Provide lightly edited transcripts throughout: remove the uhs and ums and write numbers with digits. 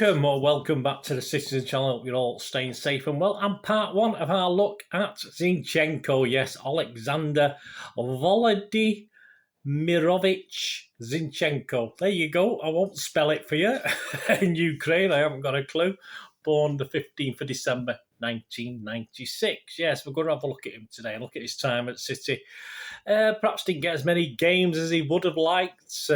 Welcome or welcome back to the Citizen Channel. Hope you're all staying safe and well. And part one of our look at Zinchenko. Yes, Alexander Volodymyrovich Zinchenko. There you go. I won't spell it for you. In Ukraine, I haven't got a clue. Born the 15th of December, 1996. Yes, we're going to have a look at him today. Look at his time at City. Perhaps didn't get as many games as he would have liked.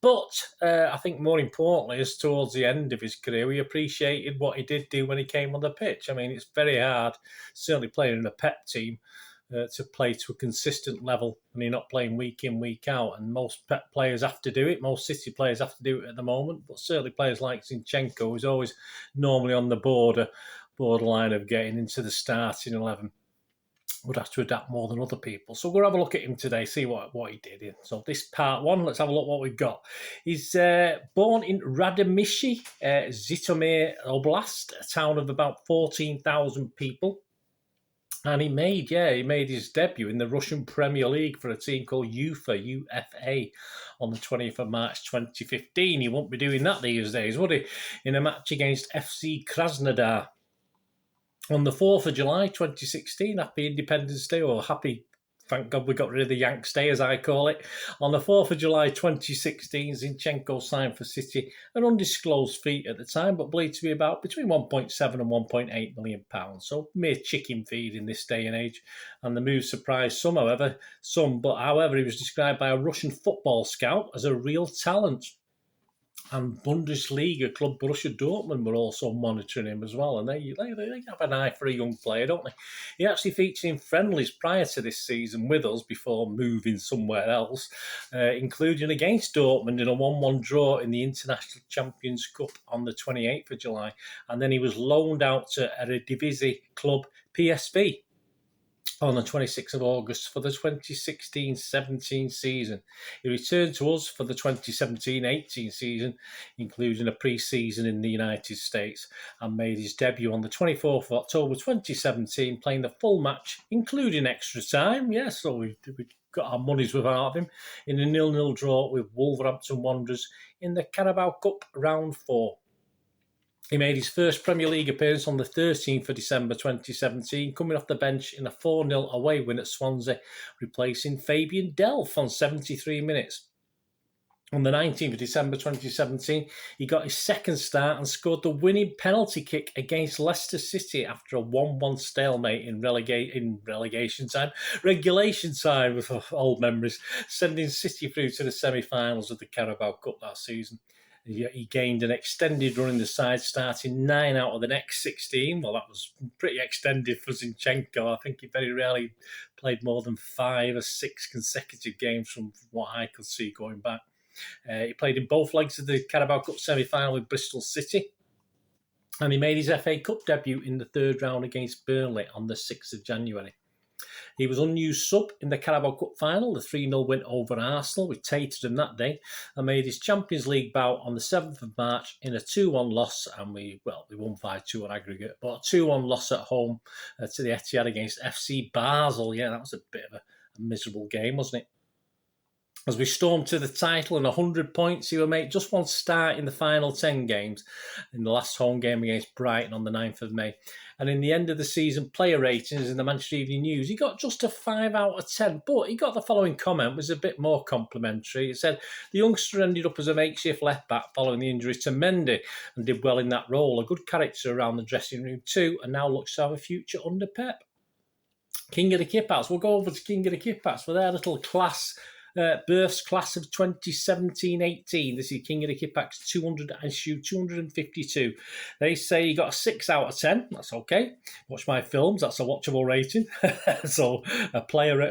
But I think more importantly is towards the end of his career, we appreciated what he did do when he came on the pitch. I mean, it's very hard, certainly playing in a pep team, to play to a consistent level when you're not playing week in, week out. And most pep players have to do it. Most City players have to do it at the moment. But certainly players like Zinchenko, who's always normally on the borderline of getting into the starting 11, would have to adapt more than other people. So we'll have a look at him today, see what he did. So this part one, let's have a look what we've got. He's born in Radymyshi, Zhytomyr Oblast, a town of about 14,000 people. And he made his debut in the Russian Premier League for a team called UFA, on the 20th of March 2015. He won't be doing that these days, would he? In a match against FC Krasnodar. On the 4th of July 2016, happy Independence Day, or happy, thank God we got rid of the Yanks Day, as I call it. On the 4th of July 2016, Zinchenko signed for City, an undisclosed fee at the time, but believed to be about between 1.7 and 1.8 million pounds. So mere chicken feed in this day and age. And the move surprised some, however, he was described by a Russian football scout as a real talent. And Bundesliga club Borussia Dortmund were also monitoring him as well. And they have an eye for a young player, don't they? He actually featured in friendlies prior to this season with us before moving somewhere else, including against Dortmund in a 1-1 draw in the International Champions Cup on the 28th of July. And then he was loaned out to Eredivisie club PSV on the 26th of August for the 2016-17 season. He returned to us for the 2017-18 season, including a pre-season in the United States, and made his debut on the 24th of October 2017, playing the full match, including extra time. Yes, so we got our money's worth out of him in a 0-0 draw with Wolverhampton Wanderers in the Carabao Cup Round 4. He made his first Premier League appearance on the 13th of December 2017, coming off the bench in a 4-0 away win at Swansea, replacing Fabian Delph on 73 minutes. On the 19th of December 2017, he got his second start and scored the winning penalty kick against Leicester City after a 1-1 stalemate in regulation time with old memories, sending City through to the semi-finals of the Carabao Cup that season. He gained an extended run in the side, starting 9 out of the next 16. Well, that was pretty extended for Zinchenko. I think he very rarely played more than 5 or 6 consecutive games from what I could see going back. He played in both legs of the Carabao Cup semi-final with Bristol City. And he made his FA Cup debut in the third round against Burnley on the 6th of January. He was unused sub in the Carabao Cup final, the 3-0 win over Arsenal. We tated him that day, and made his Champions League bout on the 7th of March in a 2-1 loss. And we won 5-2 on aggregate, but a 2-1 loss at home to the Etihad against FC Basel. Yeah, that was a bit of a miserable game, wasn't it? As we stormed to the title and 100 points, he would make just one start in the final 10 games in the last home game against Brighton on the 9th of May. And in the end of the season player ratings in the Manchester Evening News, he got just a 5 out of 10. But he got the following comment, was a bit more complimentary. It said, the youngster ended up as a makeshift left-back following the injury to Mendy and did well in that role. A good character around the dressing room too, and now looks to have a future under Pep. King of the Kip-Outs. We'll go over to King of the Kip-Outs for their little births class of 2017-18. This is King of the Kip-Outs 252. They say he got a 6 out of 10. That's okay. Watch my films. That's a watchable rating. So a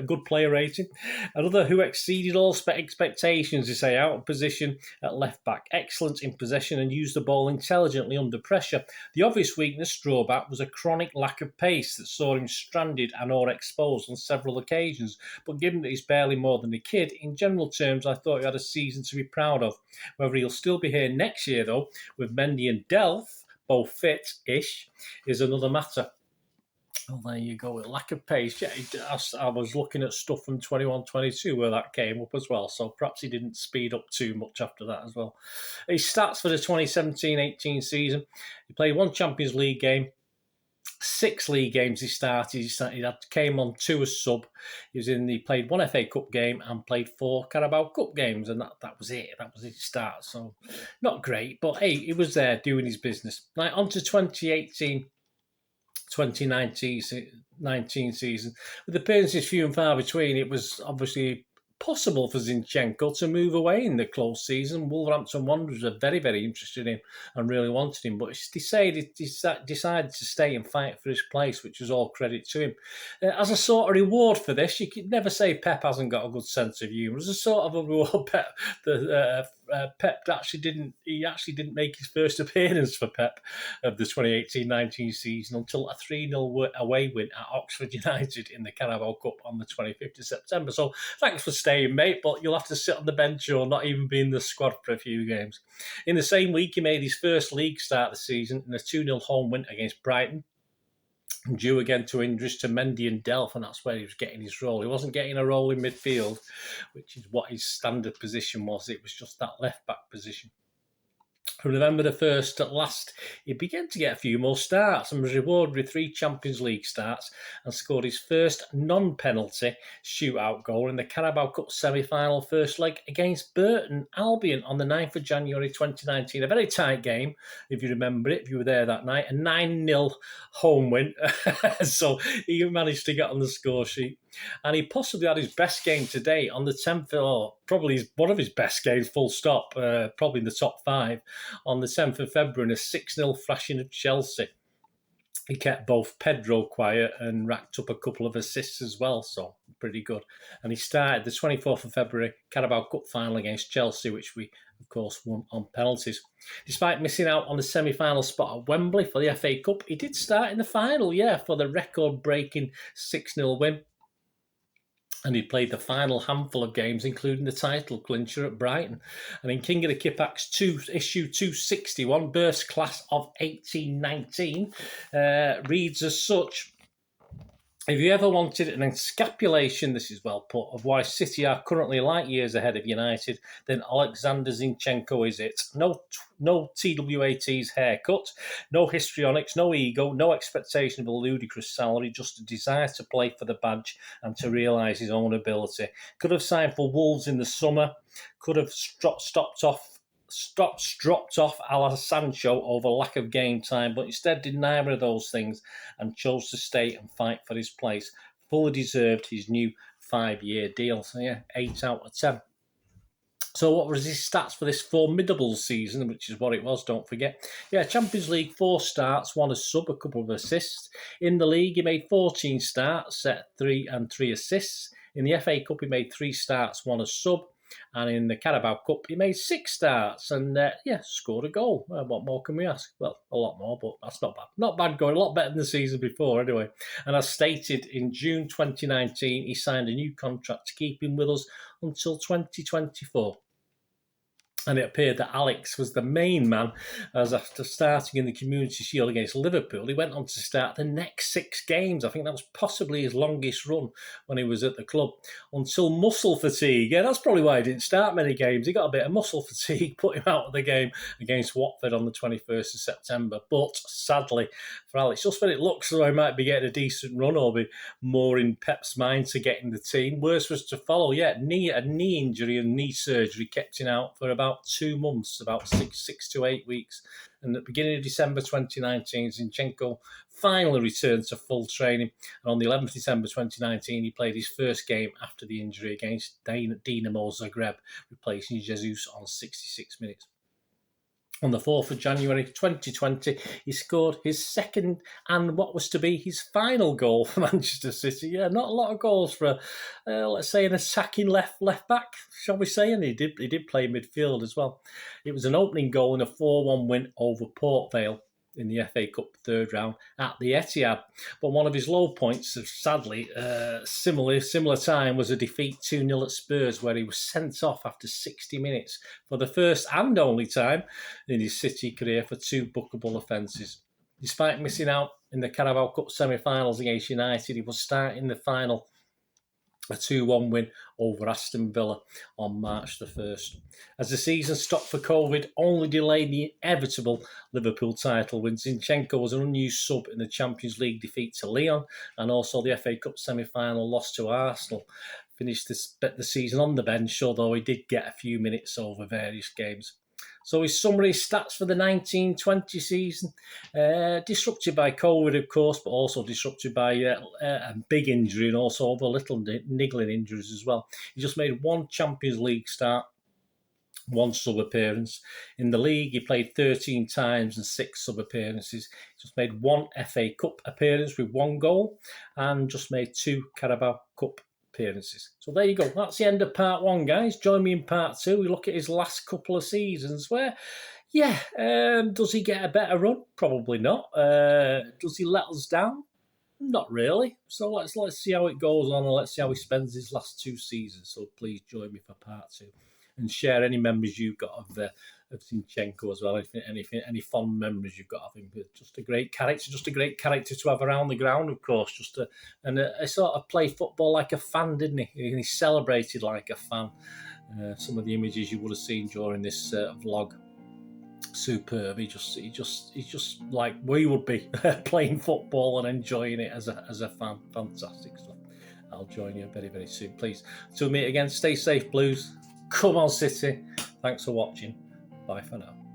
good player rating. Another who exceeded all expectations. They say out of position at left back. Excellent in possession and used the ball intelligently under pressure. The obvious weakness, drawback, was a chronic lack of pace that saw him stranded and or exposed on several occasions. But given that he's barely more than a kid, in general terms, I thought he had a season to be proud of. Whether he'll still be here next year, though, with Mendy and Delph both fit-ish, is another matter. Well, there you go. Lack of pace. Yeah, I was looking at stuff from 21-22 where that came up as well. So perhaps he didn't speed up too much after that as well. His stats for the 2017-18 season: he played 1 Champions League game, 6 league games he started. He came on 2 as sub. He played 1 FA Cup game and played 4 Carabao Cup games, and that was it. That was his start. So not great, but hey, he was there doing his business. Right, on to 2018-2019 season. With appearances few and far between, it was obviously possible for Zinchenko to move away in the close season. Wolverhampton Wanderers were very, very interested in him and really wanted him, but he decided to stay and fight for his place, which was all credit to him. As a sort of reward for this, you could never say Pep hasn't got a good sense of humour. As a sort of a reward, Pep actually didn't make his first appearance for Pep of the 2018-19 season until a 3-0 away win at Oxford United in the Carabao Cup on the 25th of September. So thanks for staying, mate, but you'll have to sit on the bench or not even be in the squad for a few games. In the same week, he made his first league start of the season in a 2-0 home win against Brighton. Due again to injuries to Mendy and Delph, and that's where he was getting his role. He wasn't getting a role in midfield, which is what his standard position was. It was just that left-back position. From November the 1st at last, he began to get a few more starts and was rewarded with 3 Champions League starts and scored his first non-penalty shootout goal in the Carabao Cup semi-final first leg against Burton Albion on the 9th of January 2019. A very tight game, if you remember it, if you were there that night. A 9-0 home win. So he managed to get on the score sheet. And he possibly had his best game today on the 10th, or probably one of his best games, full stop, probably in the top 5, on the 10th of February in a 6-0 thrashing of Chelsea. He kept both Pedro quiet and racked up a couple of assists as well, so pretty good. And he started the 24th of February Carabao Cup final against Chelsea, which we, of course, won on penalties. Despite missing out on the semi-final spot at Wembley for the FA Cup, he did start in the final, for the record-breaking 6-0 win. And he played the final handful of games, including the title clincher at Brighton. And in King of the Kippax issue 261, Burst Class of 1819, reads as such: if you ever wanted an encapsulation, this is well put, of why City are currently light years ahead of United, then Alexander Zinchenko is it. No TWAT's haircut, no histrionics, no ego, no expectation of a ludicrous salary, just a desire to play for the badge and to realise his own ability. Could have signed for Wolves in the summer, could have dropped off a la Sancho over lack of game time, but instead did neither of those things and chose to stay and fight for his place. Fully deserved his new 5-year deal. So 8 out of 10. So what was his stats for this Fourmidables season, which is what it was, don't forget. Champions League, 4 starts, 1 as sub, a couple of assists. In the league, he made 14 starts, 3 assists. In the FA Cup, he made 3 starts, 1 as sub. And in the Carabao Cup, he made 6 starts and, scored a goal. What more can we ask? Well, a lot more, but that's not bad. Not bad going, a lot better than the season before anyway. And as stated, in June 2019, he signed a new contract to keep him with us until 2024. And it appeared that Alex was the main man, as after starting in the Community Shield against Liverpool, he went on to start the next 6 games. I think that was possibly his longest run when he was at the club, until muscle fatigue. Yeah, that's probably why he didn't start many games. He got a bit of muscle fatigue, put him out of the game against Watford on the 21st of September. But sadly for Alex, just when it looks as though he might be getting a decent run or be more in Pep's mind to get in the team, worse was to follow. A knee injury and knee surgery kept him out for about 2 months, about 6 to 8 weeks. And at the beginning of December 2019, Zinchenko finally returned to full training. And on the 11th of December 2019, he played his first game after the injury against Dinamo Zagreb, replacing Jesus on 66 minutes. On the 4th of January 2020, he scored his second and what was to be his final goal for Manchester City. Not a lot of goals for, let's say, an attacking left back, shall we say? And he did play midfield as well. It was an opening goal in a 4-1 win over Port Vale in the FA Cup third round at the Etihad. But one of his low points, sadly, similar time, was a defeat 2-0 at Spurs, where he was sent off after 60 minutes for the first and only time in his City career for 2 bookable offences. Despite missing out in the Carabao Cup semi-finals against United, he was starting the final, a 2-1 win over Aston Villa on March the 1st. As the season stopped for COVID, only delayed the inevitable Liverpool title win. Zinchenko was an unused sub in the Champions League defeat to Lyon, and also the FA Cup semi-final loss to Arsenal. Finished the season on the bench, although he did get a few minutes over various games. So his summary stats for the 1920 season, disrupted by COVID, of course, but also disrupted by a big injury and also other little niggling injuries as well. He just made one Champions League start, one sub appearance. In the league, he played 13 times and 6 sub appearances. He just made one FA Cup appearance with 1 goal and just made 2 Carabao Cup appearances. So there you go. That's the end of part 1, guys. Join me in part 2. We look at his last couple of seasons where, yeah, does he get a better run? Probably not. Does he let us down? Not really. So let's see how it goes on, and let's see how he spends his last 2 seasons. So please join me for part 2 and share any memories you've got of Zinchenko as well. Any fond memories you've got of him. Just a great character to have around the ground, of course. And a sort of play football like a fan, didn't he? And he celebrated like a fan. Some of the images you would have seen during this vlog, superb. He's just like we would be playing football and enjoying it as a fan. Fantastic stuff. I'll join you very, very soon. Please, till we meet again. Stay safe, Blues. Come on, City. Thanks for watching. Bye for now.